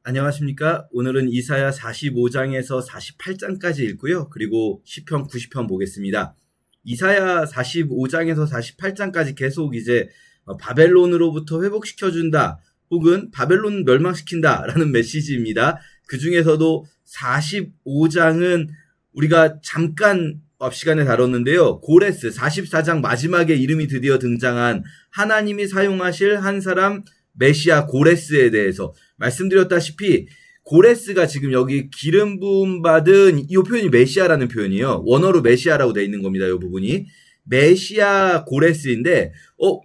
안녕하십니까? 오늘은 이사야 45장에서 48장까지 읽고요. 그리고 시편 90편 보겠습니다. 이사야 45장에서 48장까지 계속 이제 바벨론으로부터 회복시켜준다 혹은 바벨론 멸망시킨다 라는 메시지입니다. 그 중에서도 45장은 우리가 잠깐 앞 시간에 다뤘는데요. 고레스 44장 마지막에 이름이 드디어 등장한 하나님이 사용하실 한 사람 메시아 고레스에 대해서 말씀드렸다시피 고레스가 지금 여기 기름 부음 받은 이 표현이 메시아라는 표현이에요. 원어로 메시아라고 되어 있는 겁니다. 이 부분이 메시아 고레스인데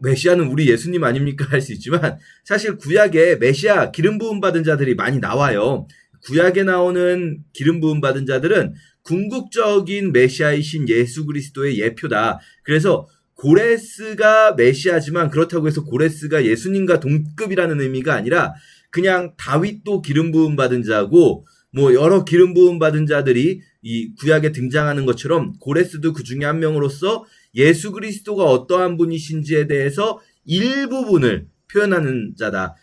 메시아는 우리 예수님 아닙니까? 할 수 있지만 사실 구약에 메시아 기름 부음 받은 자들이 많이 나와요. 구약에 나오는 기름 부음 받은 자들은 궁극적인 메시아이신 예수 그리스도의 예표다. 그래서 고레스가 메시아지만 그렇다고 해서 고레스가 예수님과 동급이라는 의미가 아니라 그냥 다윗도 기름 부음 받은 자고 뭐 여러 기름 부음 받은 자들이 이 구약에 등장하는 것처럼 고레스도 그 중에 한 명으로서 예수 그리스도가 어떠한 분이신지에 대해서 일부분을 표현하는 자다.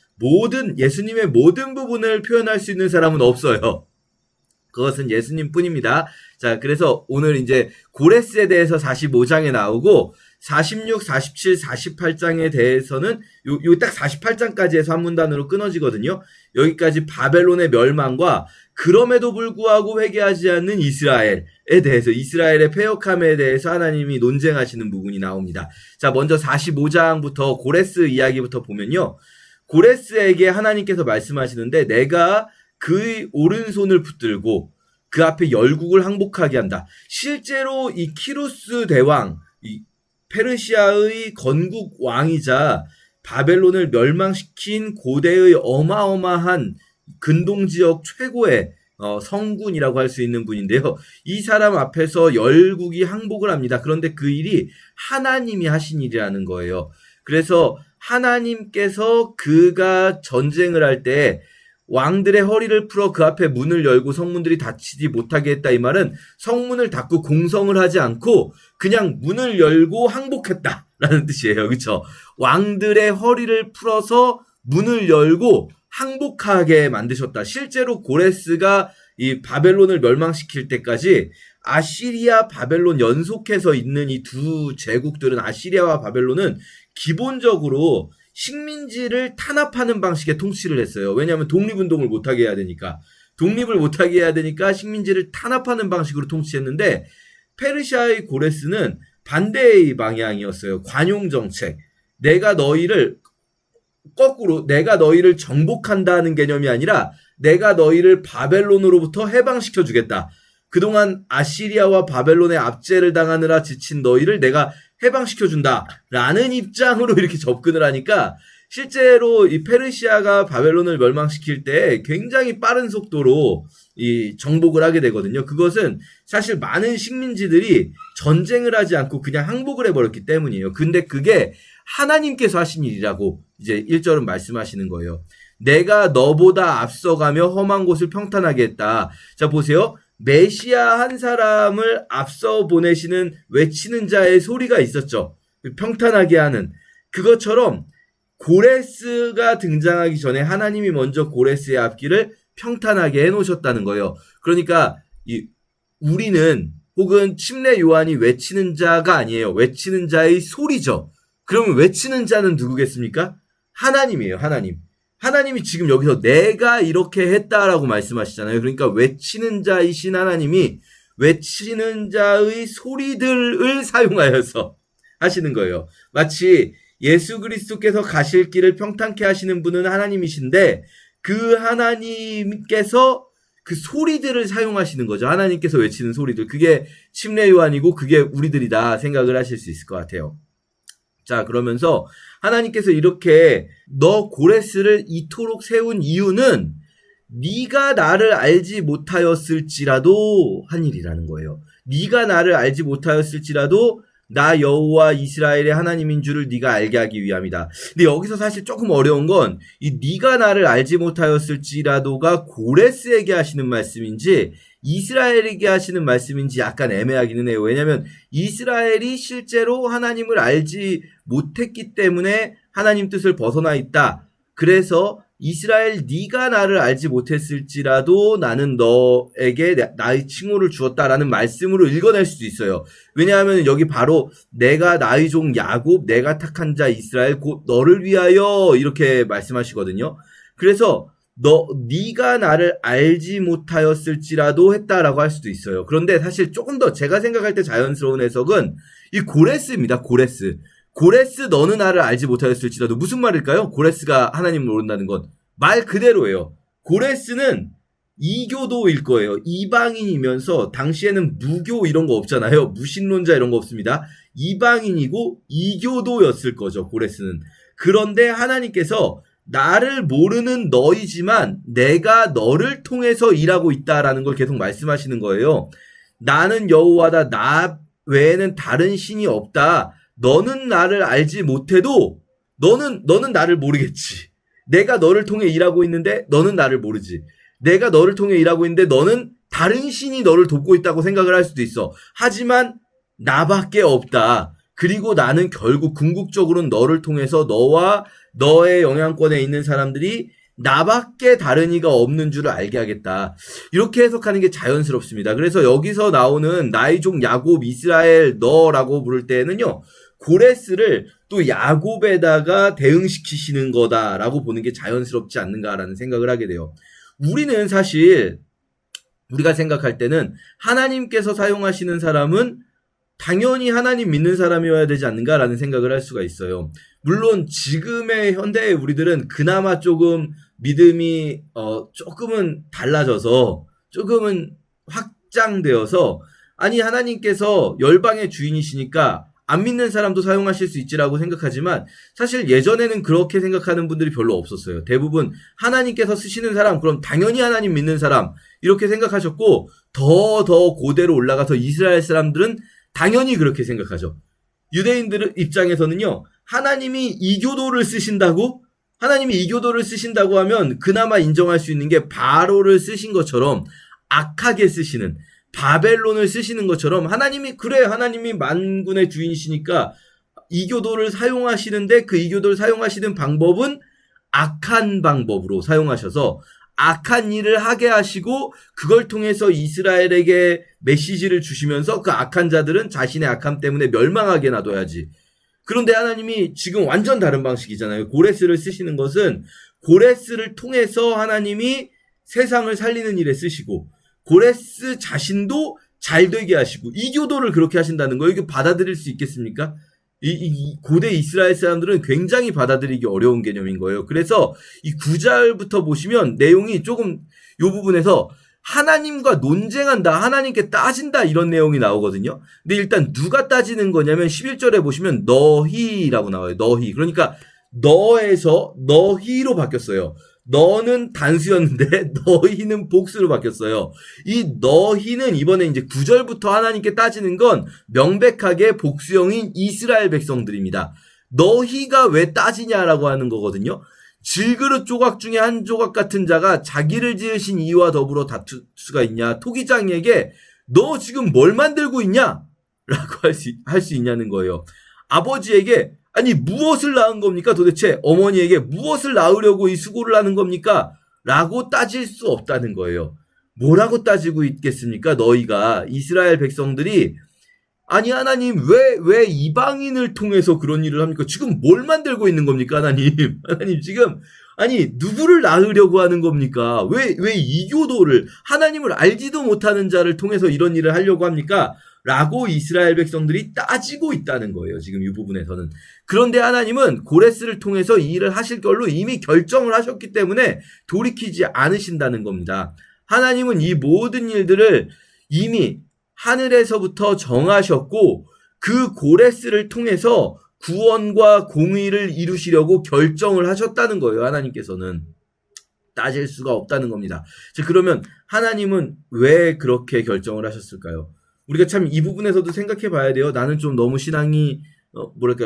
예수님의 모든 부분을 표현할 수 있는 사람은 없어요. 그것은 예수님 뿐입니다. 자, 그래서 오늘 이제 고레스에 대해서 45장에 나오고 46, 47, 48장에 대해서는 요 딱 48장까지 해서 한 문단으로 끊어지거든요. 여기까지 바벨론의 멸망과 그럼에도 불구하고 회개하지 않는 이스라엘에 대해서 이스라엘의 패역함에 대해서 하나님이 논쟁하시는 부분이 나옵니다. 자, 먼저 45장부터 고레스 이야기부터 보면요. 고레스에게 하나님께서 말씀하시는데 내가 그의 오른손을 붙들고 그 앞에 열국을 항복하게 한다. 실제로 이 키루스 대왕, 이 페르시아의 건국 왕이자 바벨론을 멸망시킨 고대의 어마어마한 근동지역 최고의 성군이라고 할 수 있는 분인데요. 이 사람 앞에서 열국이 항복을 합니다. 그런데 그 일이 하나님이 하신 일이라는 거예요. 그래서 하나님께서 그가 전쟁을 할 때 왕들의 허리를 풀어 그 앞에 문을 열고 성문들이 닫히지 못하게 했다. 이 말은 성문을 닫고 공성을 하지 않고 그냥 문을 열고 항복했다라는 뜻이에요. 그렇죠? 왕들의 허리를 풀어서 문을 열고 항복하게 만드셨다. 실제로 고레스가 이 바벨론을 멸망시킬 때까지 아시리아, 바벨론 연속해서 있는 이 두 제국들은 아시리아와 바벨론은 기본적으로 식민지를 탄압하는 방식의 통치를 했어요. 왜냐하면 독립운동을 못하게 해야 되니까. 독립을 못하게 해야 되니까 식민지를 탄압하는 방식으로 통치했는데 페르시아의 고레스는 반대의 방향이었어요. 관용정책. 내가 너희를 정복한다는 개념이 아니라 내가 너희를 바벨론으로부터 해방시켜 주겠다. 그동안 아시리아와 바벨론의 압제를 당하느라 지친 너희를 내가 해방시켜준다 라는 입장으로 이렇게 접근을 하니까 실제로 이 페르시아가 바벨론을 멸망시킬 때 굉장히 빠른 속도로 이 정복을 하게 되거든요. 그것은 사실 많은 식민지들이 전쟁을 하지 않고 그냥 항복을 해버렸기 때문이에요. 근데 그게 하나님께서 하신 일이라고 이제 1절은 말씀하시는 거예요. 내가 너보다 앞서가며 험한 곳을 평탄하게 했다. 자, 보세요. 메시아 한 사람을 앞서 보내시는 외치는 자의 소리가 있었죠. 평탄하게 하는. 그것처럼 고레스가 등장하기 전에 하나님이 먼저 고레스의 앞길을 평탄하게 해놓으셨다는 거예요. 그러니까 우리는 혹은 침례 요한이 외치는 자가 아니에요. 외치는 자의 소리죠. 그러면 외치는 자는 누구겠습니까? 하나님이에요. 하나님. 하나님이 지금 여기서 내가 이렇게 했다라고 말씀하시잖아요. 그러니까 외치는 자이신 하나님이 외치는 자의 소리들을 사용하여서 하시는 거예요. 마치 예수 그리스도께서 가실 길을 평탄케 하시는 분은 하나님이신데 그 하나님께서 그 소리들을 사용하시는 거죠. 하나님께서 외치는 소리들. 그게 침례 요한이고 그게 우리들이다 생각을 하실 수 있을 것 같아요. 자, 그러면서 하나님께서 이렇게 너 고레스를 이토록 세운 이유는 네가 나를 알지 못하였을지라도 한 일이라는 거예요. 네가 나를 알지 못하였을지라도 나 여호와 이스라엘의 하나님인 줄을 네가 알게 하기 위함이다. 근데 여기서 사실 조금 어려운 건 이 네가 나를 알지 못하였을지라도가 고레스에게 하시는 말씀인지 이스라엘에게 하시는 말씀인지 약간 애매하기는 해요. 왜냐하면 이스라엘이 실제로 하나님을 알지 못했기 때문에 하나님 뜻을 벗어나 있다. 그래서 이스라엘 네가 나를 알지 못했을지라도 나는 너에게 나의 칭호를 주었다라는 말씀으로 읽어낼 수도 있어요. 왜냐하면 여기 바로 내가 나의 종 야곱 내가 택한 자 이스라엘 곧 너를 위하여 이렇게 말씀하시거든요. 그래서 네가 나를 알지 못하였을지라도 했다라고 할 수도 있어요. 그런데 사실 조금 더 제가 생각할 때 자연스러운 해석은 이 고레스입니다. 고레스 너는 나를 알지 못하였을지라도 무슨 말일까요? 고레스가 하나님을 모른다는 건 말 그대로예요. 고레스는 이교도일 거예요. 이방인이면서 당시에는 무교 이런 거 없잖아요. 무신론자 이런 거 없습니다. 이방인이고 이교도였을 거죠. 고레스는. 그런데 하나님께서 나를 모르는 너이지만 내가 너를 통해서 일하고 있다라는 걸 계속 말씀하시는 거예요. 나는 여호와다 나 외에는 다른 신이 없다. 너는 나를 알지 못해도 너는 나를 모르겠지. 내가 너를 통해 일하고 있는데 너는 나를 모르지. 내가 너를 통해 일하고 있는데 너는 다른 신이 너를 돕고 있다고 생각을 할 수도 있어. 하지만 나밖에 없다. 그리고 나는 결국 궁극적으로는 너를 통해서 너와 너의 영향권에 있는 사람들이 나밖에 다른 이가 없는 줄을 알게 하겠다. 이렇게 해석하는 게 자연스럽습니다. 그래서 여기서 나오는 나의 종 야곱 이스라엘 너라고 부를 때는요. 고레스를 또 야곱에다가 대응시키시는 거다라고 보는 게 자연스럽지 않는가라는 생각을 하게 돼요. 우리는 사실 우리가 생각할 때는 하나님께서 사용하시는 사람은 당연히 하나님 믿는 사람이어야 되지 않는가라는 생각을 할 수가 있어요. 물론 지금의 현대의 우리들은 그나마 조금 믿음이 조금은 달라져서 조금은 확장되어서 아니 하나님께서 열방의 주인이시니까 안 믿는 사람도 사용하실 수 있지라고 생각하지만 사실 예전에는 그렇게 생각하는 분들이 별로 없었어요. 대부분 하나님께서 쓰시는 사람 그럼 당연히 하나님 믿는 사람 이렇게 생각하셨고 더 고대로 올라가서 이스라엘 사람들은 당연히 그렇게 생각하죠. 유대인들 입장에서는요. 하나님이 이교도를 쓰신다고 하면 그나마 인정할 수 있는 게 바로를 쓰신 것처럼 악하게 쓰시는 바벨론을 쓰시는 것처럼 하나님이 만군의 주인이시니까 이교도를 사용하시는데 그 이교도를 사용하시는 방법은 악한 방법으로 사용하셔서 악한 일을 하게 하시고 그걸 통해서 이스라엘에게 메시지를 주시면서 그 악한 자들은 자신의 악함 때문에 멸망하게 놔둬야지. 그런데 하나님이 지금 완전 다른 방식이잖아요. 고레스를 쓰시는 것은 고레스를 통해서 하나님이 세상을 살리는 일에 쓰시고 고레스 자신도 잘 되게 하시고 이교도를 그렇게 하신다는 거예요. 이게 받아들일 수 있겠습니까? 이 고대 이스라엘 사람들은 굉장히 받아들이기 어려운 개념인 거예요. 그래서 이 9절부터 보시면 내용이 조금 이 부분에서 하나님과 논쟁한다, 하나님께 따진다 이런 내용이 나오거든요. 근데 일단 누가 따지는 거냐면 11절에 보시면 너희라고 나와요. 너희. 그러니까 너에서 너희로 바뀌었어요. 너는 단수였는데 너희는 복수로 바뀌었어요. 이 너희는 이번에 이제 9절부터 하나님께 따지는 건 명백하게 복수형인 이스라엘 백성들입니다. 너희가 왜 따지냐라고 하는 거거든요. 질그릇 조각 중에 한 조각 같은 자가 자기를 지으신 이와 더불어 다툴 수가 있냐. 토기장에게 너 지금 뭘 만들고 있냐? 라고 할 수 있냐는 거예요. 아버지에게 아니 무엇을 낳은 겁니까? 도대체 어머니에게 무엇을 낳으려고 이 수고를 하는 겁니까? 라고 따질 수 없다는 거예요. 뭐라고 따지고 있겠습니까? 너희가 이스라엘 백성들이 아니 하나님 왜 이방인을 통해서 그런 일을 합니까? 지금 뭘 만들고 있는 겁니까? 하나님 지금 아니 누구를 낳으려고 하는 겁니까? 왜 이교도를 하나님을 알지도 못하는 자를 통해서 이런 일을 하려고 합니까? 라고 이스라엘 백성들이 따지고 있다는 거예요. 지금 이 부분에서는. 그런데 하나님은 고레스를 통해서 이 일을 하실 걸로 이미 결정을 하셨기 때문에 돌이키지 않으신다는 겁니다. 하나님은 이 모든 일들을 이미 하늘에서부터 정하셨고 그 고레스를 통해서 구원과 공의를 이루시려고 결정을 하셨다는 거예요. 하나님께서는. 따질 수가 없다는 겁니다. 자, 그러면 하나님은 왜 그렇게 결정을 하셨을까요? 우리가 참 이 부분에서도 생각해 봐야 돼요. 나는 좀 너무 신앙이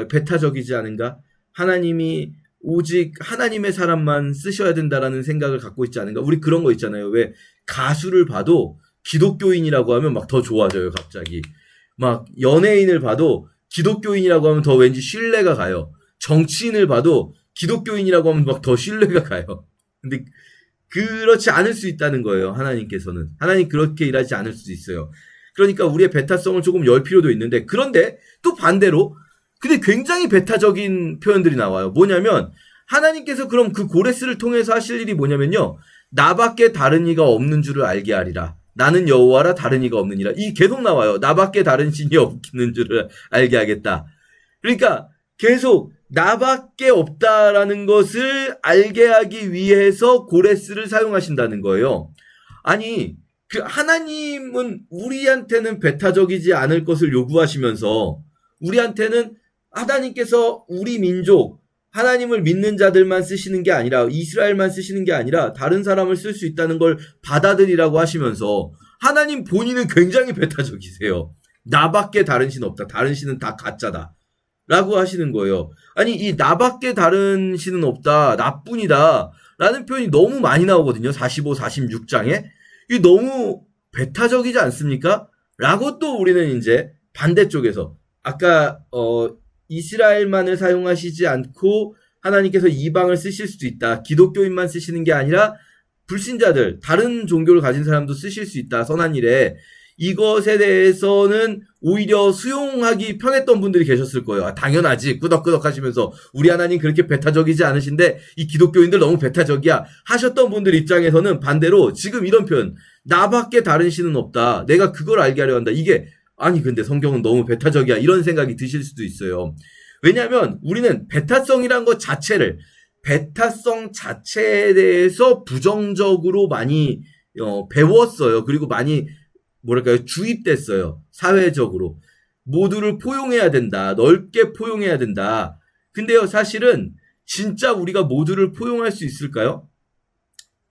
배타적이지 않은가? 하나님이 오직 하나님의 사람만 쓰셔야 된다라는 생각을 갖고 있지 않은가? 우리 그런 거 있잖아요. 왜 가수를 봐도 기독교인이라고 하면 막 더 좋아져요, 갑자기. 막 연예인을 봐도 기독교인이라고 하면 더 왠지 신뢰가 가요. 정치인을 봐도 기독교인이라고 하면 막 더 신뢰가 가요. 근데 그렇지 않을 수 있다는 거예요. 하나님께서는. 하나님 그렇게 일하지 않을 수도 있어요. 그러니까 우리의 배타성을 조금 열 필요도 있는데, 그런데 또 반대로 근데 굉장히 배타적인 표현들이 나와요. 뭐냐면 하나님께서 그럼 그 고레스를 통해서 하실 일이 뭐냐면요, 나밖에 다른 이가 없는 줄을 알게 하리라. 나는 여호와라 다른 이가 없느니라. 이 계속 나와요. 나밖에 다른 신이 없는 줄을 알게 하겠다. 그러니까 계속 나밖에 없다라는 것을 알게 하기 위해서 고레스를 사용하신다는 거예요. 아니, 그 하나님은 우리한테는 배타적이지 않을 것을 요구하시면서 우리한테는 하나님께서 우리 민족, 하나님을 믿는 자들만 쓰시는 게 아니라, 이스라엘만 쓰시는 게 아니라 다른 사람을 쓸 수 있다는 걸 받아들이라고 하시면서 하나님 본인은 굉장히 배타적이세요. 나밖에 다른 신 없다. 다른 신은 다 가짜다. 라고 하시는 거예요. 아니, 이 나밖에 다른 신은 없다. 나뿐이다. 라는 표현이 너무 많이 나오거든요. 45, 46장에. 이게 너무 배타적이지 않습니까? 라고 또 우리는 이제 반대쪽에서 아까 이스라엘만을 사용하시지 않고 하나님께서 이방을 쓰실 수도 있다. 기독교인만 쓰시는 게 아니라 불신자들, 다른 종교를 가진 사람도 쓰실 수 있다. 선한 일에. 이것에 대해서는 오히려 수용하기 편했던 분들이 계셨을 거예요. 아, 당연하지. 끄덕끄덕 하시면서 우리 하나님 그렇게 배타적이지 않으신데 이 기독교인들 너무 배타적이야 하셨던 분들 입장에서는 반대로 지금 이런 표현, 나밖에 다른 신은 없다. 내가 그걸 알게 하려 한다. 이게 아니 근데 성경은 너무 배타적이야. 이런 생각이 드실 수도 있어요. 왜냐하면 우리는 배타성이란 것 자체를, 배타성 자체에 대해서 부정적으로 많이 배웠어요. 그리고 많이 뭐랄까요, 주입됐어요. 사회적으로. 모두를 포용해야 된다. 넓게 포용해야 된다. 근데요, 사실은 진짜 우리가 모두를 포용할 수 있을까요?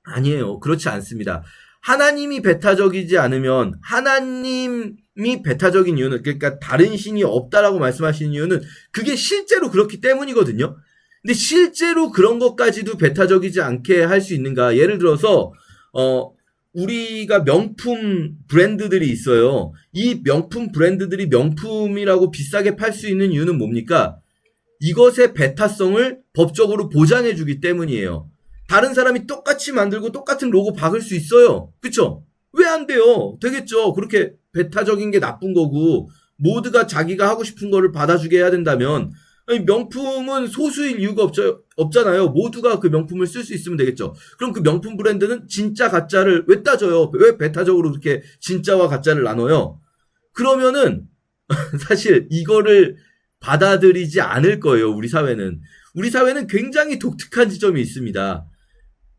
아니에요. 그렇지 않습니다. 하나님이 배타적이지 않으면, 하나님이 배타적인 이유는, 그러니까 다른 신이 없다라고 말씀하시는 이유는 그게 실제로 그렇기 때문이거든요. 근데 실제로 그런 것까지도 배타적이지 않게 할 수 있는가? 예를 들어서 우리가 명품 브랜드들이 있어요. 이 명품 브랜드들이 명품이라고 비싸게 팔 수 있는 이유는 뭡니까? 이것의 배타성을 법적으로 보장해 주기 때문이에요. 다른 사람이 똑같이 만들고 똑같은 로고 박을 수 있어요. 그쵸? 왜 안 돼요? 되겠죠. 그렇게 배타적인 게 나쁜 거고 모두가 자기가 하고 싶은 거를 받아주게 해야 된다면, 아니, 명품은 소수일 이유가 없잖아요. 모두가 그 명품을 쓸 수 있으면 되겠죠. 그럼 그 명품 브랜드는 진짜 가짜를 왜 따져요? 왜 배타적으로 그렇게 진짜와 가짜를 나눠요? 그러면은 사실 이거를 받아들이지 않을 거예요. 우리 사회는. 우리 사회는 굉장히 독특한 지점이 있습니다.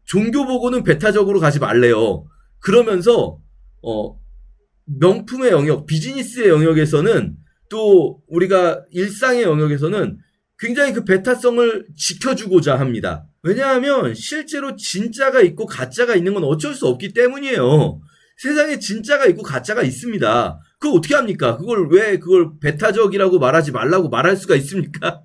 종교 보고는 배타적으로 가지 말래요. 그러면서 명품의 영역, 비즈니스의 영역에서는, 또 우리가 일상의 영역에서는 굉장히 그 배타성을 지켜주고자 합니다. 왜냐하면 실제로 진짜가 있고 가짜가 있는 건 어쩔 수 없기 때문이에요. 세상에 진짜가 있고 가짜가 있습니다. 그걸 어떻게 합니까? 그걸 배타적이라고 말하지 말라고 말할 수가 있습니까?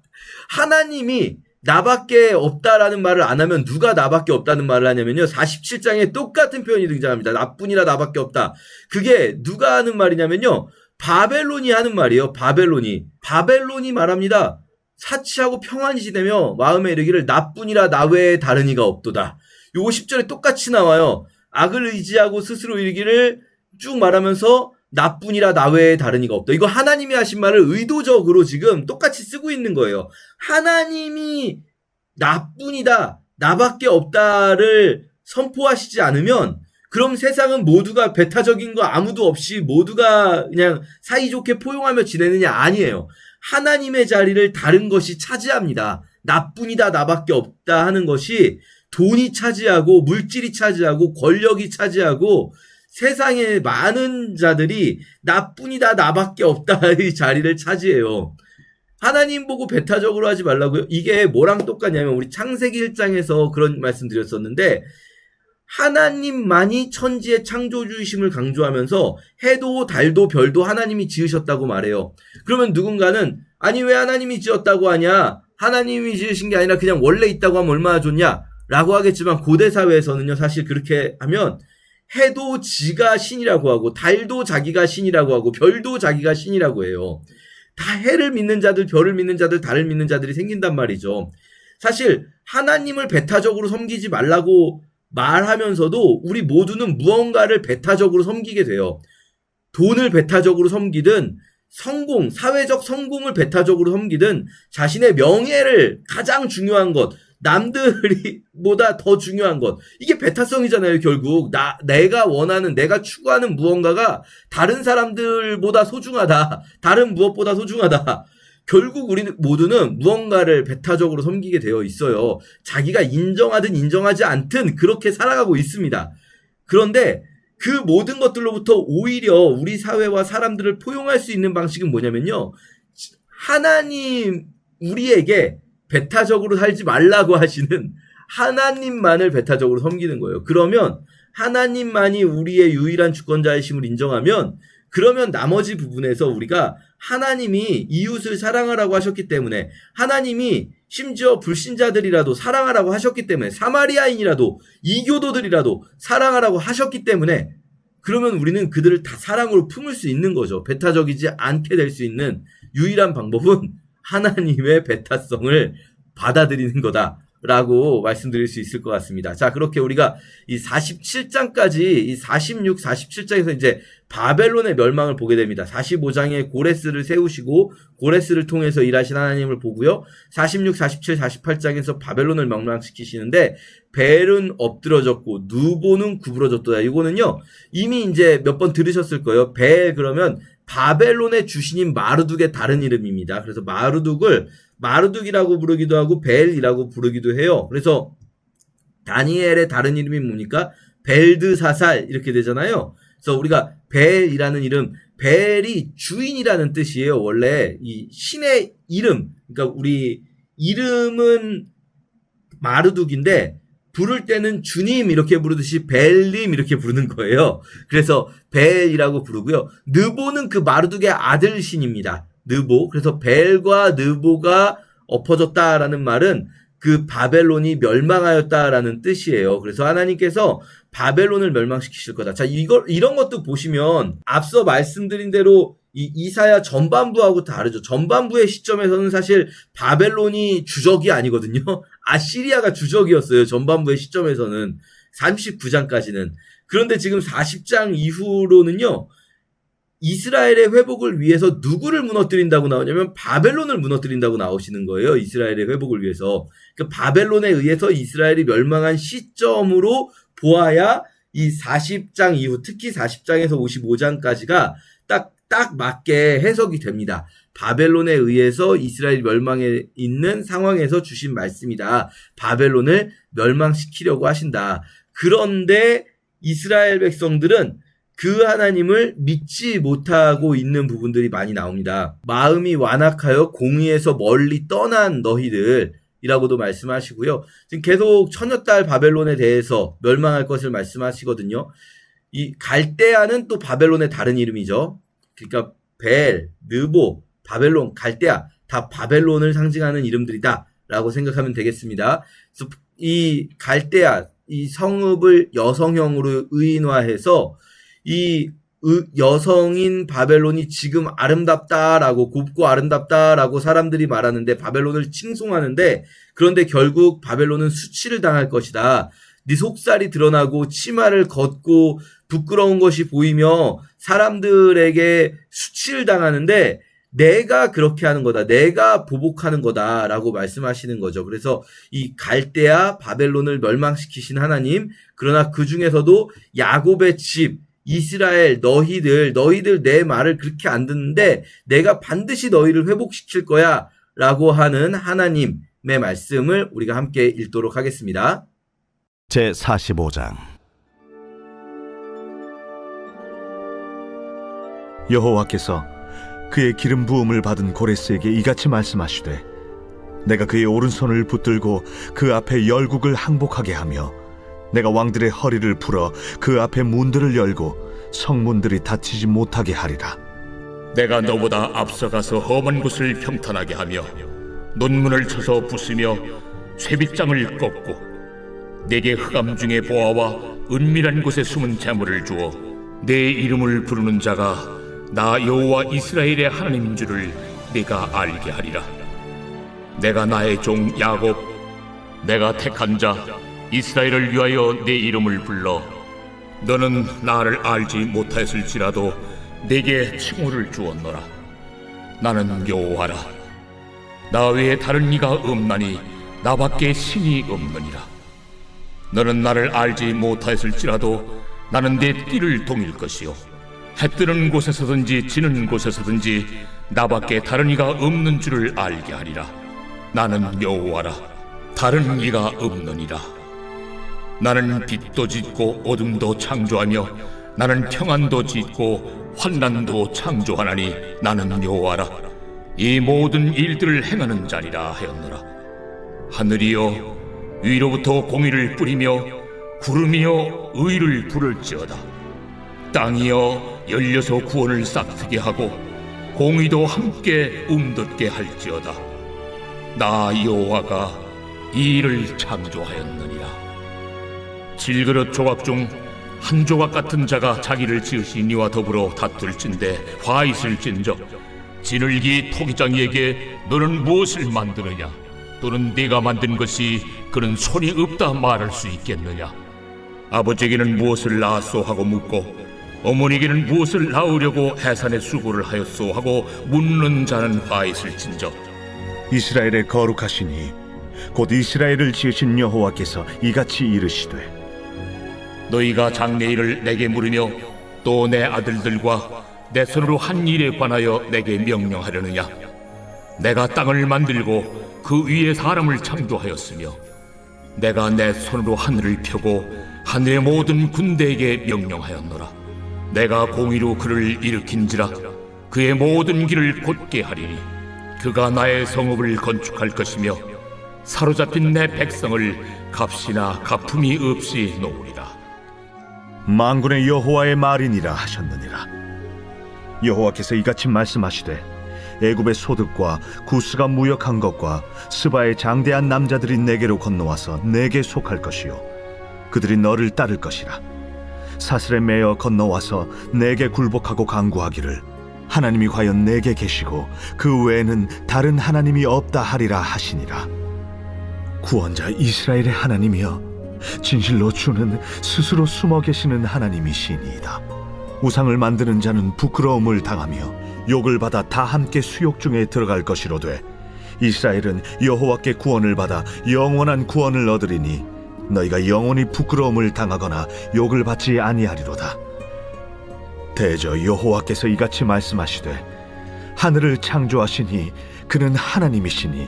하나님이 나밖에 없다라는 말을 안 하면 누가 나밖에 없다는 말을 하냐면요, 47장에 똑같은 표현이 등장합니다. 나뿐이라 나밖에 없다. 그게 누가 하는 말이냐면요, 바벨론이 하는 말이에요. 바벨론이 말합니다. 사치하고 평안히 지내며 마음에 이르기를 나뿐이라 나 외에 다른 이가 없도다. 요거 10절에 똑같이 나와요. 악을 의지하고 스스로 이르기를 쭉 말하면서 나뿐이라 나 외에 다른 이가 없다. 이거 하나님이 하신 말을 의도적으로 지금 똑같이 쓰고 있는 거예요. 하나님이 나뿐이다, 나밖에 없다를 선포하시지 않으면, 그럼 세상은 모두가 배타적인 거 아무도 없이 모두가 그냥 사이좋게 포용하며 지내느냐? 아니에요. 하나님의 자리를 다른 것이 차지합니다. 나뿐이다, 나밖에 없다 하는 것이 돈이 차지하고 물질이 차지하고 권력이 차지하고 세상의 많은 자들이 나뿐이다, 나밖에 없다의 자리를 차지해요. 하나님 보고 배타적으로 하지 말라고요? 이게 뭐랑 똑같냐면 우리 창세기 1장에서 그런 말씀 드렸었는데, 하나님만이 천지의 창조주이심을 강조하면서 해도 달도 별도 하나님이 지으셨다고 말해요. 그러면 누군가는 아니 왜 하나님이 지었다고 하냐? 하나님이 지으신 게 아니라 그냥 원래 있다고 하면 얼마나 좋냐? 라고 하겠지만 고대 사회에서는요, 사실 그렇게 하면 해도 지가 신이라고 하고 달도 자기가 신이라고 하고 별도 자기가 신이라고 해요. 다 해를 믿는 자들, 별을 믿는 자들, 달을 믿는 자들이 생긴단 말이죠. 사실 하나님을 배타적으로 섬기지 말라고 말하면서도 우리 모두는 무언가를 배타적으로 섬기게 돼요. 돈을 배타적으로 섬기든 성공, 사회적 성공을 배타적으로 섬기든 자신의 명예를 가장 중요한 것, 남들이 보다 더 중요한 것, 이게 배타성이잖아요. 결국 내가 원하는, 내가 추구하는 무언가가 다른 사람들보다 소중하다, 다른 무엇보다 소중하다. 결국 우리는 모두는 무언가를 배타적으로 섬기게 되어 있어요. 자기가 인정하든 인정하지 않든 그렇게 살아가고 있습니다. 그런데 그 모든 것들로부터 오히려 우리 사회와 사람들을 포용할 수 있는 방식은 뭐냐면요, 하나님, 우리에게 배타적으로 살지 말라고 하시는 하나님만을 배타적으로 섬기는 거예요. 그러면 하나님만이 우리의 유일한 주권자이심을 인정하면, 그러면 나머지 부분에서 우리가 하나님이 이웃을 사랑하라고 하셨기 때문에, 하나님이 심지어 불신자들이라도 사랑하라고 하셨기 때문에, 사마리아인이라도 이교도들이라도 사랑하라고 하셨기 때문에, 그러면 우리는 그들을 다 사랑으로 품을 수 있는 거죠. 배타적이지 않게 될 수 있는 유일한 방법은 하나님의 배타성을 받아들이는 거다라고 말씀드릴 수 있을 것 같습니다. 자, 그렇게 우리가 이 47장까지, 이 46, 47장에서 이제 바벨론의 멸망을 보게 됩니다. 45장에 고레스를 세우시고 고레스를 통해서 일하신 하나님을 보고요. 46, 47, 48장에서 바벨론을 멸망시키시는데, 벨은 엎드러졌고 누보는 구부러졌도다. 이거는요, 이미 이제 몇 번 들으셨을 거예요. 벨 그러면 바벨론의 주신인 마르둑의 다른 이름입니다. 그래서 마르둑이라고 부르기도 하고 벨이라고 부르기도 해요. 그래서 다니엘의 다른 이름이 뭡니까? 벨드사살 이렇게 되잖아요. 그래서 우리가 벨이라는 이름, 벨이 주인이라는 뜻이에요. 원래 이 신의 이름, 그러니까 우리 이름은 마르둑인데 부를 때는 주님 이렇게 부르듯이 벨님 이렇게 부르는 거예요. 그래서 벨이라고 부르고요. 느보는 그 마르둑의 아들 신입니다. 느보. 그래서 벨과 느보가 엎어졌다라는 말은 그 바벨론이 멸망하였다라는 뜻이에요. 그래서 하나님께서 바벨론을 멸망시키실 거다. 자, 이런 것도 보시면 앞서 말씀드린 대로 이 이사야 전반부하고 다르죠. 전반부의 시점에서는 사실 바벨론이 주적이 아니거든요. 아시리아가 주적이었어요. 전반부의 시점에서는 39장까지는. 그런데 지금 40장 이후로는요, 이스라엘의 회복을 위해서 누구를 무너뜨린다고 나오냐면 바벨론을 무너뜨린다고 나오시는 거예요. 이스라엘의 회복을 위해서. 그러니까 바벨론에 의해서 이스라엘이 멸망한 시점으로 보아야 이 40장 이후, 특히 40장에서 55장까지가 딱 맞게 해석이 됩니다. 바벨론에 의해서 이스라엘이 멸망해 있는 상황에서 주신 말씀이다. 바벨론을 멸망시키려고 하신다. 그런데 이스라엘 백성들은 그 하나님을 믿지 못하고 있는 부분들이 많이 나옵니다. 마음이 완악하여 공의에서 멀리 떠난 너희들이라고도 말씀하시고요. 지금 계속 처녀딸 바벨론에 대해서 멸망할 것을 말씀하시거든요. 이 갈대아는 또 바벨론의 다른 이름이죠. 그러니까 벨, 느보, 바벨론, 갈대아 다 바벨론을 상징하는 이름들이다 라고 생각하면 되겠습니다. 그래서 이 갈대아, 이 성읍을 여성형으로 의인화해서 이 여성인 바벨론이 지금 아름답다라고, 곱고 아름답다라고 사람들이 말하는데, 바벨론을 칭송하는데, 그런데 결국 바벨론은 수치를 당할 것이다. 네 속살이 드러나고 치마를 걷고 부끄러운 것이 보이며 사람들에게 수치를 당하는데 내가 그렇게 하는 거다. 내가 보복하는 거다 라고 말씀하시는 거죠. 그래서 이 갈대아 바벨론을 멸망시키신 하나님, 그러나 그 중에서도 야곱의 집 이스라엘, 너희들 내 말을 그렇게 안 듣는데 내가 반드시 너희를 회복시킬 거야 라고 하는 하나님의 말씀을 우리가 함께 읽도록 하겠습니다. 제45장. 여호와께서 그의 기름 부음을 받은 고레스에게 이같이 말씀하시되, 내가 그의 오른손을 붙들고 그 앞에 열국을 항복하게 하며 내가 왕들의 허리를 풀어 그 앞에 문들을 열고 성문들이 닫히지 못하게 하리라. 내가 너보다 앞서가서 험한 곳을 평탄하게 하며 논문을 쳐서 부수며 쇠빗장을 꺾고 내게 흑암 중에 보아와 은밀한 곳에 숨은 재물을 주어 내 이름을 부르는 자가 나 여호와 이스라엘의 하나님인 줄을 네가 알게 하리라. 내가 나의 종 야곱 내가 택한 자 이스라엘을 위하여 내 이름을 불러 너는 나를 알지 못하였을지라도 내게 칭호를 주었노라. 나는 여호와라. 나 외에 다른 이가 없나니 나밖에 신이 없느니라. 너는 나를 알지 못하였을지라도 나는 내 띠를 동일 것이요 해 뜨는 곳에서든지 지는 곳에서든지 나밖에 다른 이가 없는 줄을 알게 하리라. 나는 여호와라. 다른 이가 없느니라. 나는 빛도 짓고 어둠도 창조하며 나는 평안도 짓고 환난도 창조하나니 나는 여호와라. 이 모든 일들을 행하는 자리라 하였노라. 하늘이여 위로부터 공의를 뿌리며 구름이여 의를 부를지어다. 땅이여 열려서 구원을 싹트게 하고 공의도 함께 움돋게 할지어다. 나 여호와가 이 일을 창조하였느니라. 질그릇 조각 중 한 조각 같은 자가 자기를 지으신 이와 더불어 다툴진대 화 있을진저 지늘기 토기장이에게 너는 무엇을 만드느냐 또는 네가 만든 것이 그는 손이 없다 말할 수 있겠느냐. 아버지에게는 무엇을 낳았소 하고 묻고 어머니에게는 무엇을 낳으려고 해산의 수고를 하였소 하고 묻는 자는 화 있을진저. 이스라엘의 거룩하시니 곧 이스라엘을 지으신 여호와께서 이같이 이르시되 너희가 장래일을 내게 물으며 또 내 아들들과 내 손으로 한 일에 관하여 내게 명령하려느냐. 내가 땅을 만들고 그 위에 사람을 창조하였으며 내가 내 손으로 하늘을 펴고 하늘의 모든 군대에게 명령하였노라. 내가 공의로 그를 일으킨지라 그의 모든 길을 곧게 하리니 그가 나의 성읍을 건축할 것이며 사로잡힌 내 백성을 값이나 가품이 없이 놓으리라. 만군의 여호와의 말이니라 하셨느니라. 여호와께서 이같이 말씀하시되 애굽의 소득과 구스가 무역한 것과 스바의 장대한 남자들이 내게로 건너와서 내게 속할 것이요 그들이 너를 따를 것이라. 사슬에 매어 건너와서 내게 굴복하고 간구하기를 하나님이 과연 내게 계시고 그 외에는 다른 하나님이 없다 하리라 하시니라. 구원자 이스라엘의 하나님이여 진실로 주는 스스로 숨어 계시는 하나님이시니이다. 우상을 만드는 자는 부끄러움을 당하며 욕을 받아 다 함께 수욕 중에 들어갈 것이로되 이스라엘은 여호와께 구원을 받아 영원한 구원을 얻으리니 너희가 영원히 부끄러움을 당하거나 욕을 받지 아니하리로다. 대저 여호와께서 이같이 말씀하시되 하늘을 창조하시니 그는 하나님이시니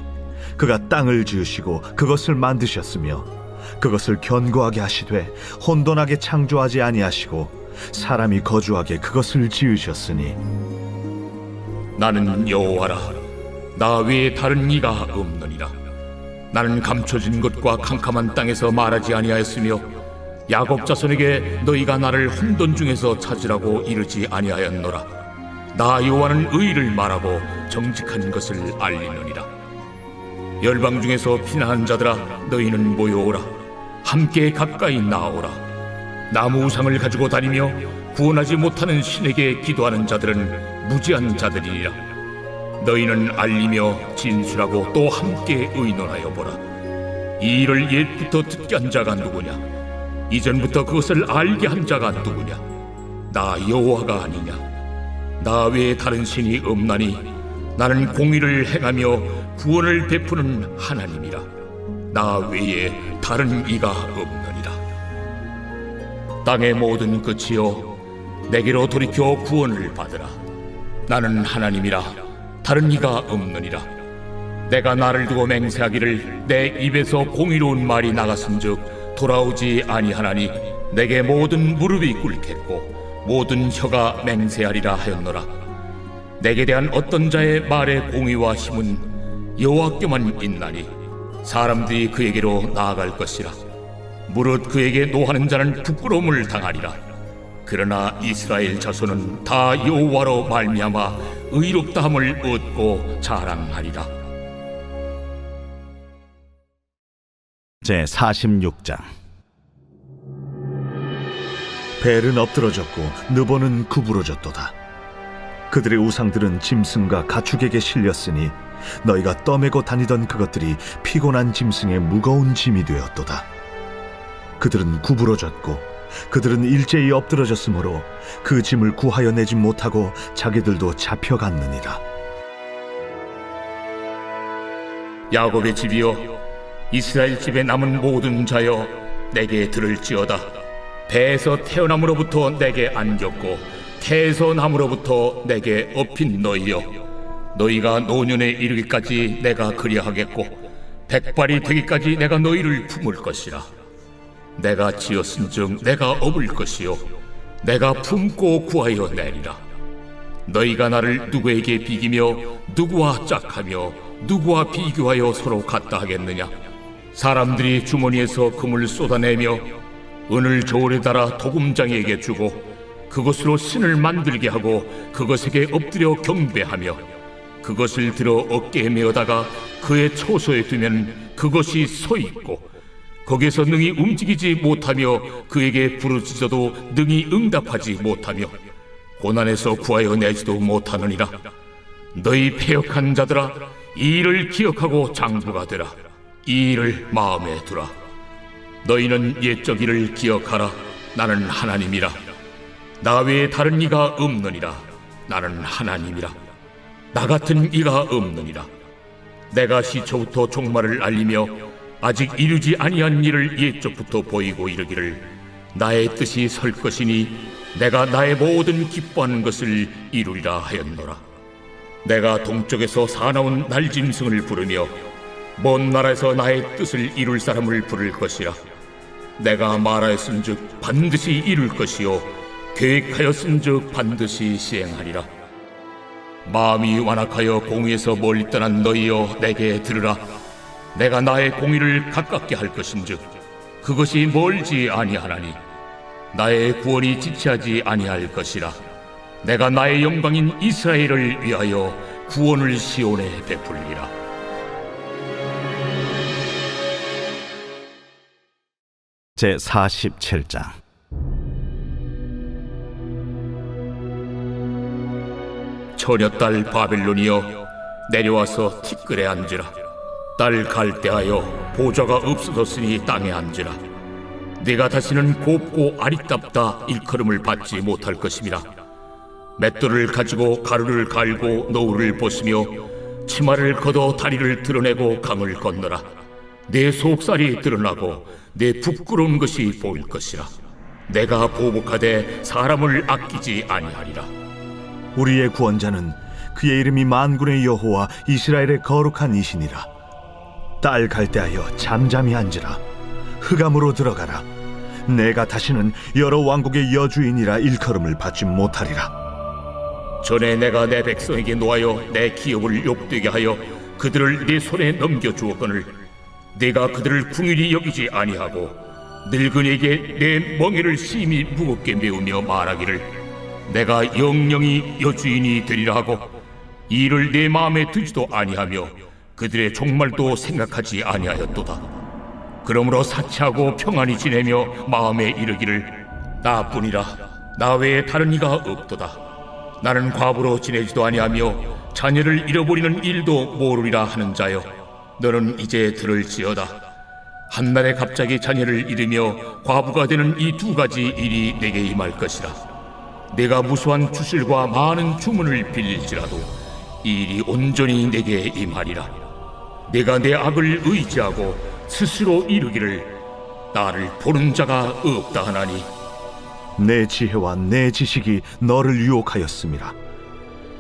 그가 땅을 지으시고 그것을 만드셨으며 그것을 견고하게 하시되 혼돈하게 창조하지 아니하시고 사람이 거주하게 그것을 지으셨으니 나는 여호와라. 나 외에 다른 이가 없느니라. 나는 감춰진 것과 캄캄한 땅에서 말하지 아니하였으며 야곱 자손에게 너희가 나를 혼돈 중에서 찾으라고 이르지 아니하였노라. 나 여호와는 의를 말하고 정직한 것을 알리느니라. 열방 중에서 피난한 자들아 너희는 모여오라. 함께 가까이 나오라. 나무 우상을 가지고 다니며 구원하지 못하는 신에게 기도하는 자들은 무지한 자들이니라. 너희는 알리며 진술하고 또 함께 의논하여 보라. 이 일을 옛부터 듣게 한 자가 누구냐? 이전부터 그것을 알게 한 자가 누구냐? 나 여호와가 아니냐? 나 외에 다른 신이 없나니 나는 공의를 행하며 구원을 베푸는 하나님이라. 나 외에 다른 이가 없느니라. 땅의 모든 끝이여 내게로 돌이켜 구원을 받으라. 나는 하나님이라 다른 이가 없느니라. 내가 나를 두고 맹세하기를 내 입에서 공의로운 말이 나갔은즉 돌아오지 아니하나니 내게 모든 무릎이 꿇겠고 모든 혀가 맹세하리라 하였노라. 내게 대한 어떤 자의 말의 공의와 힘은 여호와께만 있나니 사람들이 그에게로 나아갈 것이라. 무릇 그에게 노하는 자는 부끄러움을 당하리라. 그러나 이스라엘 자손은 다 여호와로 말미암아 의롭다함을 얻고 자랑하리라. 제46장. 벨은 엎드러졌고 느보는 구부러졌도다. 그들의 우상들은 짐승과 가축에게 실렸으니 너희가 떠매고 다니던 그것들이 피곤한 짐승의 무거운 짐이 되었도다. 그들은 구부러졌고 그들은 일제히 엎드러졌으므로 그 짐을 구하여 내지 못하고 자기들도 잡혀갔느니라. 야곱의 집이여, 이스라엘 집에 남은 모든 자여, 내게 들을지어다. 배에서 태어남으로부터 내게 안겼고 태에서 남으로부터 내게 업힌 너희여, 너희가 노년에 이르기까지 내가 그리하겠고 백발이 되기까지 내가 너희를 품을 것이라. 내가 지었은즉 내가 업을 것이요 내가 품고 구하여 내리라. 너희가 나를 누구에게 비기며 누구와 짝하며 누구와 비교하여 서로 같다 하겠느냐? 사람들이 주머니에서 금을 쏟아내며 은을 저울에 달아 도금장에게 주고 그것으로 신을 만들게 하고 그것에게 엎드려 경배하며 그것을 들어 어깨에 메어다가 그의 처소에 두면 그것이 서 있고 거기에서 능히 움직이지 못하며 그에게 부르짖어도 능히 응답하지 못하며 고난에서 구하여 내지도 못하느니라. 너희 패역한 자들아, 이 일을 기억하고 장부가 되라. 이 일을 마음에 두라. 너희는 옛적 일을 기억하라. 나는 하나님이라. 나 외에 다른 이가 없느니라. 나는 하나님이라. 나 같은 이가 없느니라. 내가 시초부터 종말을 알리며 아직 이루지 아니한 일을 옛적부터 보이고 이르기를 나의 뜻이 설 것이니 내가 나의 모든 기뻐하는 것을 이루리라 하였노라. 내가 동쪽에서 사나운 날짐승을 부르며 먼 나라에서 나의 뜻을 이룰 사람을 부를 것이라. 내가 말하였은즉 반드시 이룰 것이요 계획하였은즉 반드시 시행하리라. 마음이 완악하여 공의에서 멀리 떠난 너희여, 내게 들으라. 내가 나의 공의를 가깝게 할 것인즉 그것이 멀지 아니하나니 나의 구원이 지체하지 아니할 것이라. 내가 나의 영광인 이스라엘을 위하여 구원을 시온에 베풀리라. 제 47장. 처녀딸 바벨론이여, 내려와서 티끌에 앉으라. 딸 갈대하여 보좌가 없어졌으니 땅에 앉으라. 네가 다시는 곱고 아리답다 일컬음을 받지 못할 것임이라. 맷돌을 가지고 가루를 갈고 노울을 벗으며 치마를 걷어 다리를 드러내고 강을 건너라. 내 속살이 드러나고 내 부끄러운 것이 보일 것이라. 내가 보복하되 사람을 아끼지 아니하리라. 우리의 구원자는 그의 이름이 만군의 여호와 이스라엘의 거룩한 이시니라. 딸 갈대하여 잠잠히 앉으라. 흑암으로 들어가라. 내가 다시는 여러 왕국의 여주인이라 일컬음을 받지 못하리라. 전에 내가 내 백성에게 노하여 내 기업을 욕되게 하여 그들을 네 손에 넘겨주었거늘 네가 그들을 궁일이 여기지 아니하고 늙은이에게 내 멍에를 심히 무겁게 메우며 말하기를 내가 영영이 여주인이 되리라 하고 이 일을 내 마음에 두지도 아니하며 그들의 종말도 생각하지 아니하였도다. 그러므로 사치하고 평안히 지내며 마음에 이르기를 나뿐이라. 나 외에 다른 이가 없도다. 나는 과부로 지내지도 아니하며 자녀를 잃어버리는 일도 모르리라 하는 자여, 너는 이제 들을지어다. 한날에 갑자기 자녀를 잃으며 과부가 되는 이 두 가지 일이 내게 임할 것이라. 내가 무수한 주술과 많은 주문을 빌릴지라도 이 일이 온전히 내게 임하리라. 내가 내 악을 의지하고 스스로 이르기를 나를 보는 자가 없다 하나니 내 지혜와 내 지식이 너를 유혹하였음이라.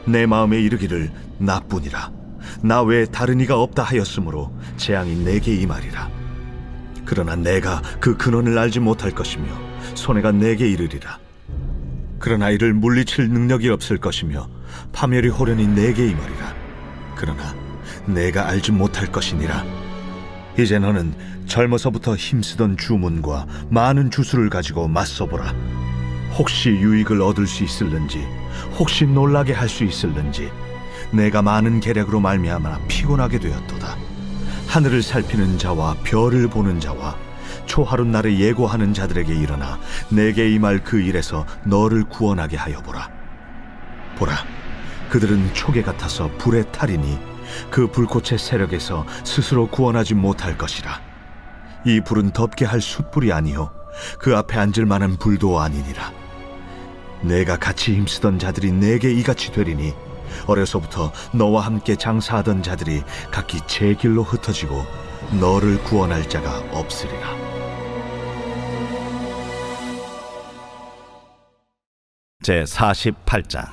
내 마음에 이르기를 나뿐이라. 나 외에 다른 이가 없다 하였으므로 재앙이 내게 임하리라. 그러나 내가 그 근원을 알지 못할 것이며 손해가 내게 이르리라. 그러나 이를 물리칠 능력이 없을 것이며 파멸이 호련히 내게 임하리라. 그러나 내가 알지 못할 것이니라. 이제 너는 젊어서부터 힘쓰던 주문과 많은 주술을 가지고 맞서보라. 혹시 유익을 얻을 수 있을는지, 혹시 놀라게 할 수 있을는지. 내가 많은 계략으로 말미암아 피곤하게 되었도다. 하늘을 살피는 자와 별을 보는 자와 초하룻날을 예고하는 자들에게 일어나 내게 임할 그 일에서 너를 구원하게 하여 보라. 보라, 그들은 초계 같아서 불에 타리니 그 불꽃의 세력에서 스스로 구원하지 못할 것이라. 이 불은 덮게 할 숯불이 아니요 그 앞에 앉을 만한 불도 아니니라. 내가 같이 힘쓰던 자들이 내게 이같이 되리니 어려서부터 너와 함께 장사하던 자들이 각기 제 길로 흩어지고 너를 구원할 자가 없으리라. 제 48장.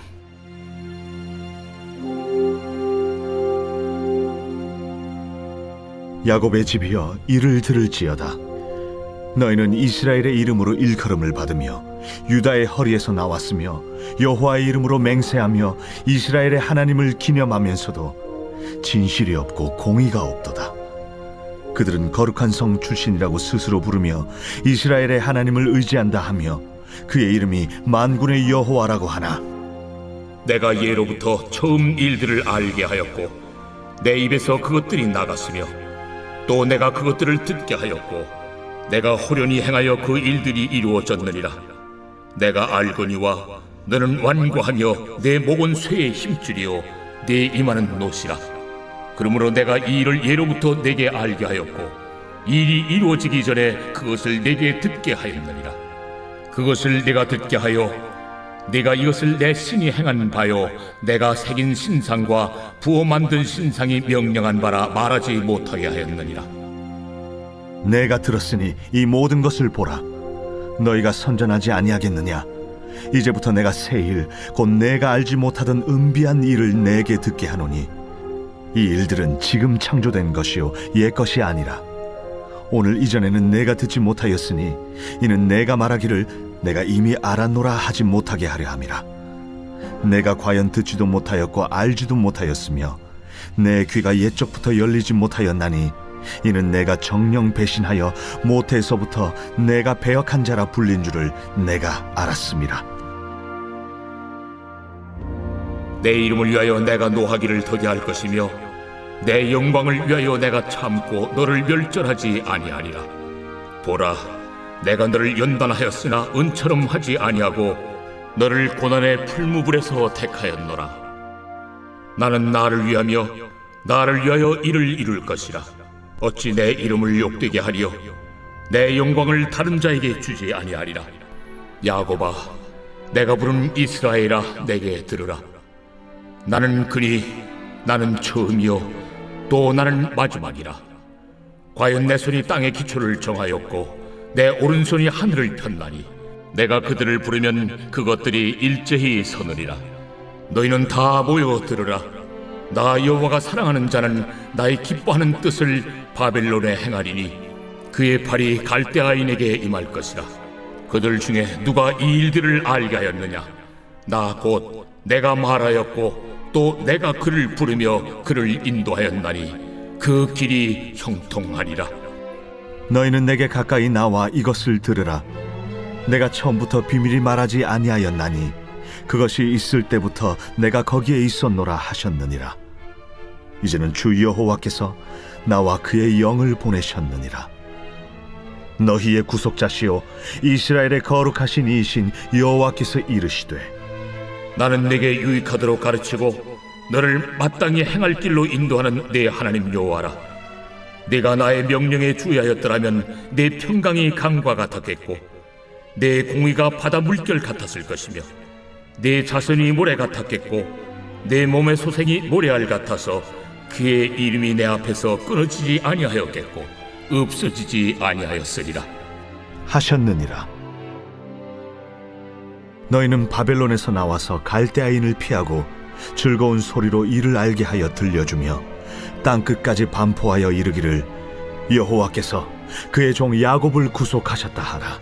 야곱의 집이여 이를 들을지어다. 너희는 이스라엘의 이름으로 일컬음을 받으며 유다의 허리에서 나왔으며 여호와의 이름으로 맹세하며 이스라엘의 하나님을 기념하면서도 진실이 없고 공의가 없도다. 그들은 거룩한 성 출신이라고 스스로 부르며 이스라엘의 하나님을 의지한다 하며 그의 이름이 만군의 여호와라고 하나 내가 예로부터 처음 일들을 알게 하였고 내 입에서 그것들이 나갔으며 또 내가 그것들을 듣게 하였고 내가 호련히 행하여 그 일들이 이루어졌느니라. 내가 알거니와 너는 완고하며 내 목은 쇠에 힘줄이요 내 이마는 노시라. 그러므로 내가 이 일을 예로부터 내게 알게 하였고 일이 이루어지기 전에 그것을 내게 듣게 하였느니라. 그것을 내가 듣게 하여 내가 이것을 내 신이 행한 바요 내가 새긴 신상과 부어 만든 신상이 명령한 바라 말하지 못하게 하였느니라. 내가 들었으니 이 모든 것을 보라. 너희가 선전하지 아니하겠느냐? 이제부터 내가 새 일, 곧 내가 알지 못하던 은비한 일을 내게 듣게 하노니 이 일들은 지금 창조된 것이요 옛 것이 아니라 오늘 이전에는 내가 듣지 못하였으니 이는 내가 말하기를 내가 이미 알았노라 하지 못하게 하려 함이라. 내가 과연 듣지도 못하였고 알지도 못하였으며 내 귀가 옛적부터 열리지 못하였나니 이는 내가 정령 배신하여 모태에서부터 내가 배역한 자라 불린 줄을 내가 알았음이라. 내 이름을 위하여 내가 노하기를 더디 할 것이며 내 영광을 위하여 내가 참고 너를 멸절하지 아니하리라. 보라, 내가 너를 연단하였으나 은처럼 하지 아니하고 너를 고난의 풀무불에서 택하였노라. 나는 나를 위하며 나를 위하여 이를 이룰 것이라. 어찌 내 이름을 욕되게 하리요 내 영광을 다른 자에게 주지 아니하리라. 야곱아, 내가 부른 이스라엘아, 내게 들으라. 나는 그니 나는 처음이요 또 나는 마지막이라. 과연 내 손이 땅의 기초를 정하였고 내 오른손이 하늘을 폈나니 내가 그들을 부르면 그것들이 일제히 서느리라. 너희는 다 모여 들으라. 나 여호와가 사랑하는 자는 나의 기뻐하는 뜻을 바벨론에 행하리니 그의 팔이 갈대아인에게 임할 것이라. 그들 중에 누가 이 일들을 알게 하였느냐? 나 곧 내가 말하였고 또 내가 그를 부르며 그를 인도하였나니 그 길이 형통하리라. 너희는 내게 가까이 나와 이것을 들으라. 내가 처음부터 비밀히 말하지 아니하였나니 그것이 있을 때부터 내가 거기에 있었노라 하셨느니라. 이제는 주 여호와께서 나와 그의 영을 보내셨느니라. 너희의 구속자시요 이스라엘의 거룩하신 이이신 여호와께서 이르시되 나는 내게 유익하도록 가르치고 너를 마땅히 행할 길로 인도하는 내 하나님 여호와라. 내가 나의 명령에 주의하였더라면 내 평강이 강과 같았겠고 내 공의가 바다 물결 같았을 것이며 내 자손이 모래 같았겠고 내 몸의 소생이 모래알 같아서 그의 이름이 내 앞에서 끊어지지 아니하였겠고 없어지지 아니하였으리라 하셨느니라. 너희는 바벨론에서 나와서 갈대아인을 피하고 즐거운 소리로 이를 알게 하여 들려주며 땅끝까지 반포하여 이르기를 여호와께서 그의 종 야곱을 구속하셨다 하라.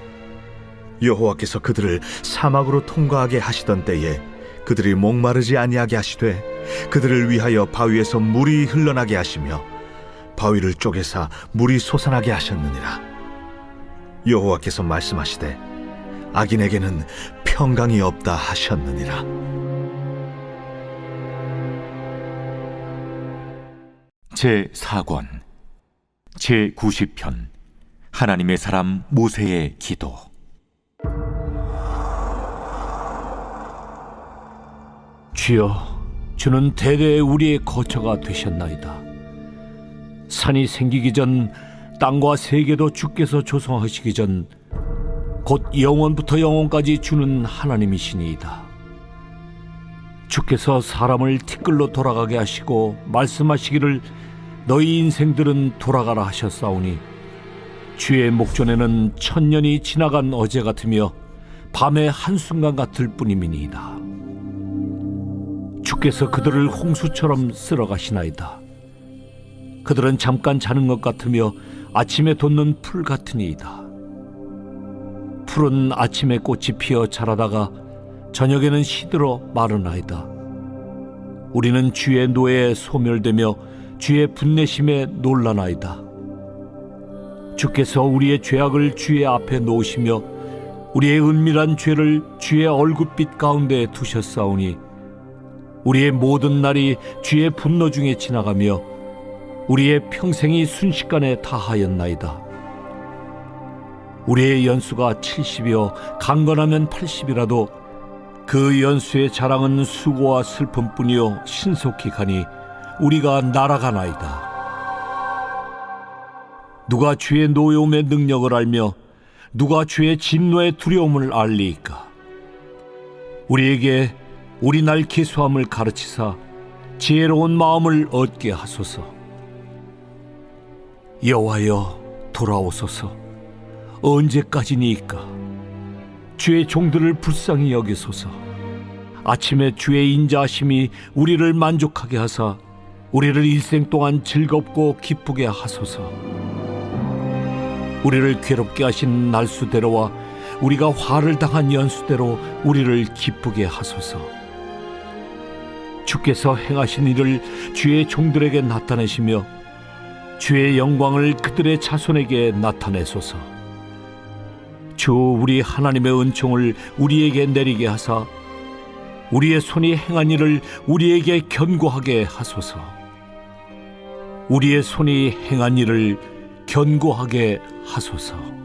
여호와께서 그들을 사막으로 통과하게 하시던 때에 그들이 목마르지 아니하게 하시되 그들을 위하여 바위에서 물이 흘러나게 하시며 바위를 쪼개사 물이 솟아나게 하셨느니라. 여호와께서 말씀하시되 악인에게는 평강이 없다 하셨느니라. 제4권 제90편 하나님의 사람 모세의 기도. 주여, 주는 대대 우리의 거처가 되셨나이다. 산이 생기기 전 땅과 세계도 주께서 조성하시기 전 곧 영원부터 영원까지 주는 하나님이시니이다. 주께서 사람을 티끌로 돌아가게 하시고 말씀하시기를 너희 인생들은 돌아가라 하셨사오니 주의 목전에는 천년이 지나간 어제 같으며 밤의 한순간 같을 뿐임이니이다. 주께서 그들을 홍수처럼 쓸어가시나이다. 그들은 잠깐 자는 것 같으며 아침에 돋는 풀 같으니이다. 풀은 아침에 꽃이 피어 자라다가 저녁에는 시들어 마르나이다. 우리는 주의 노예에 소멸되며 주의 분내심에 놀라나이다. 주께서 우리의 죄악을 주의 앞에 놓으시며 우리의 은밀한 죄를 주의 얼굴빛 가운데 두셨사오니 우리의 모든 날이 주의 분노 중에 지나가며 우리의 평생이 순식간에 다하였나이다. 우리의 연수가 70이요 강건하면 80이라도 그 연수의 자랑은 수고와 슬픔뿐이요 신속히 가니 우리가 날아가나이다. 누가 주의 노여움의 능력을 알며 누가 주의 진노의 두려움을 알리이까? 우리에게 우리 날 기수함을 가르치사 지혜로운 마음을 얻게 하소서. 여호와여 돌아오소서. 언제까지니이까? 주의 종들을 불쌍히 여기소서. 아침에 주의 인자하심이 우리를 만족하게 하사 우리를 일생 동안 즐겁고 기쁘게 하소서. 우리를 괴롭게 하신 날수대로와 우리가 화를 당한 연수대로 우리를 기쁘게 하소서. 주께서 행하신 일을 주의 종들에게 나타내시며 주의 영광을 그들의 자손에게 나타내소서. 주 우리 하나님의 은총을 우리에게 내리게 하사 우리의 손이 행한 일을 우리에게 견고하게 하소서. 우리의 손이 행한 일을 견고하게 하소서.